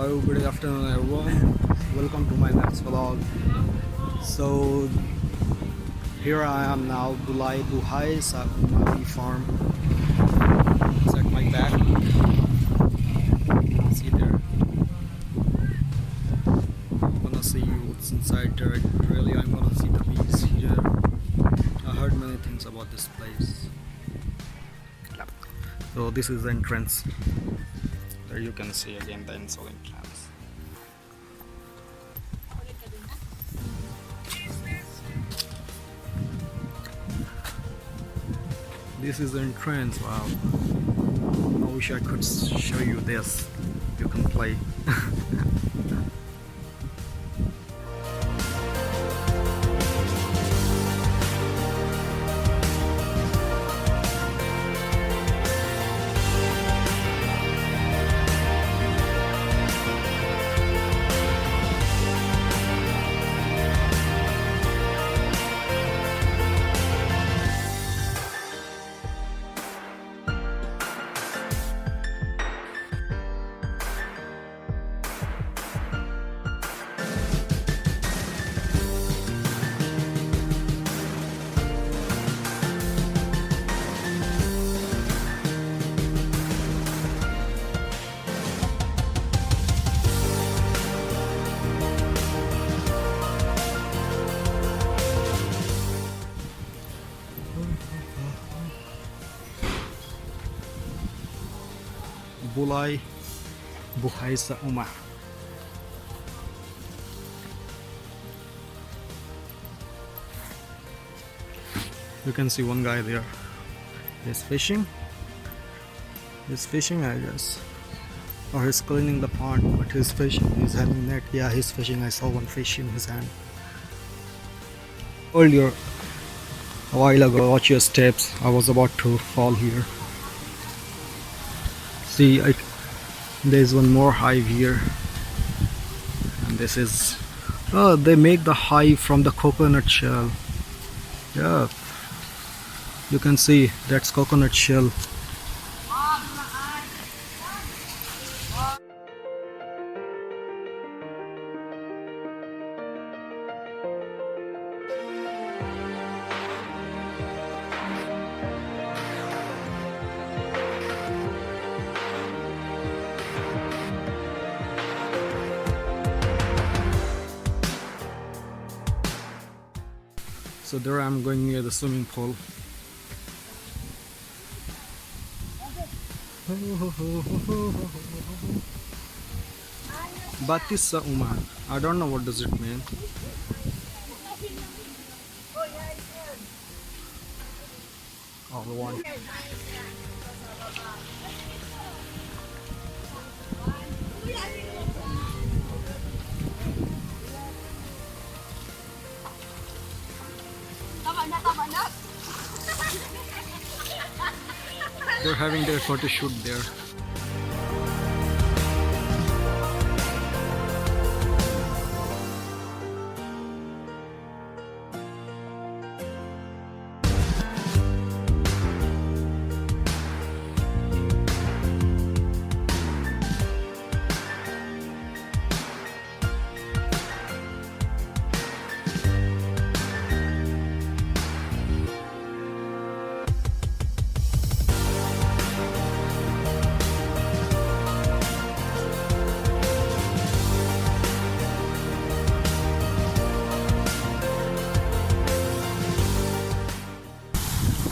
Hello, good afternoon everyone. Welcome to my next vlog. So here I am now, Bulai Buhai Sakumawi farm. It's at my back. See there. I'm gonna see what's inside there. Really, I'm gonna see the bees here. I heard many things about this place. So this is the entrance. There you can see again the inside entrance. This is the entrance. Wow. I wish I could show you this. You can play. Bulai Buhai Sauma. You can see one guy there. He's fishing. He's fishing, I guess. Or he's cleaning the pond, but he's fishing. He's having net. Yeah, he's fishing. I saw one fish in his hand. Earlier, a while ago, watch your steps. I was about to fall here. See, there's one more hive here, and this is, oh, they make the hive from the coconut shell. Yeah, you can see that's coconut shell. So there I'm going near the swimming pool. Batisa Uma. I don't know what does it mean. Oh, the one. They're having their photo shoot there.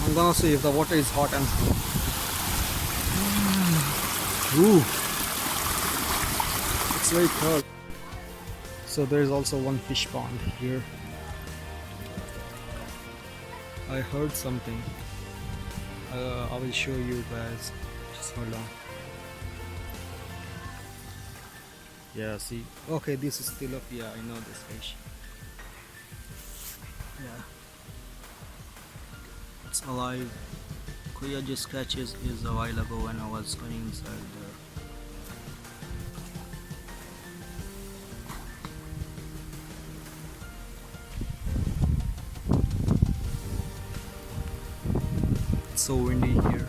I'm gonna see if the water is hot and ooh, it's very cold. So there is also one fish pond here. I heard something. I will show you guys. Just hold on. Yeah, see. Okay, this is tilapia. I know this fish. Yeah. It's alive. Kuya just catches is a while ago when I was going inside there. It's so windy here.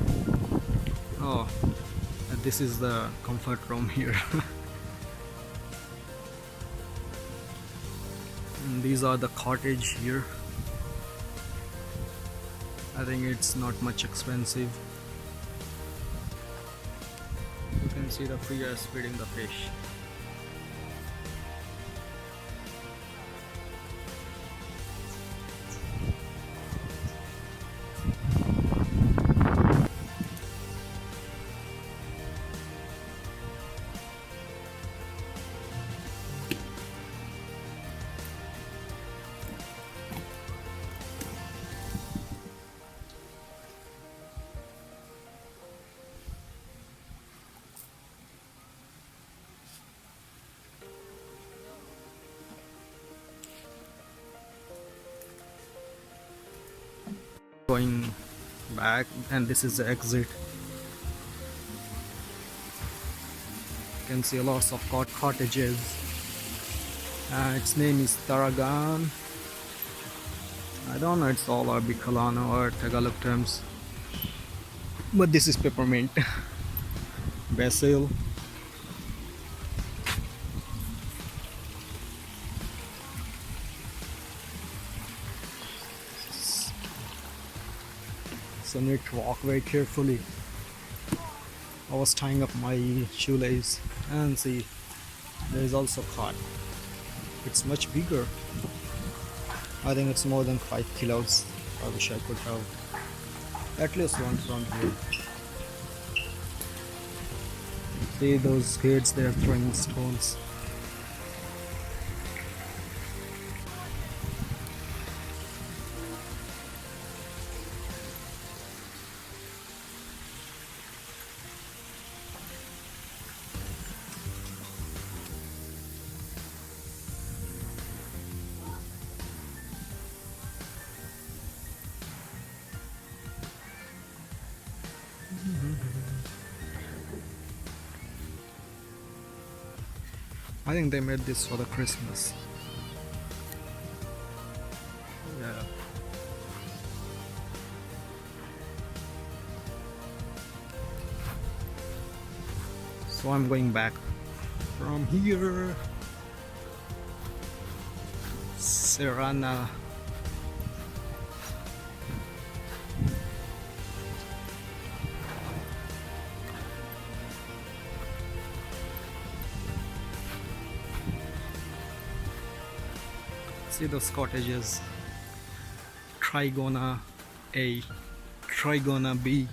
Oh, and this is the comfort room here. And these are the cottage here. I think it's not much expensive. You can see the figures feeding the fish. Going back, and this is the exit. You can see lots of cottages. Its name is Taragan. I don't know, it's all Bicolano or Tagalog terms, but this is peppermint. Basil. So need to walk very carefully. I was tying up my shoelace, and see, there is also cod. It's much bigger. I think it's more than 5 kilos. I wish I could have at least one from here. See those kids, they're throwing stones. I think they made this for the Christmas. Yeah. So I'm going back from here. Serrana. See those cottages. Trigona A, Trigona B.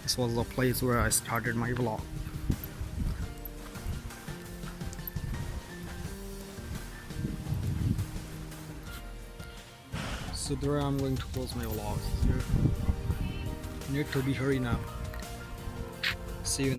This was the place where I started my vlog. So there I'm going to close my vlog here. Need to be hurry now. See you.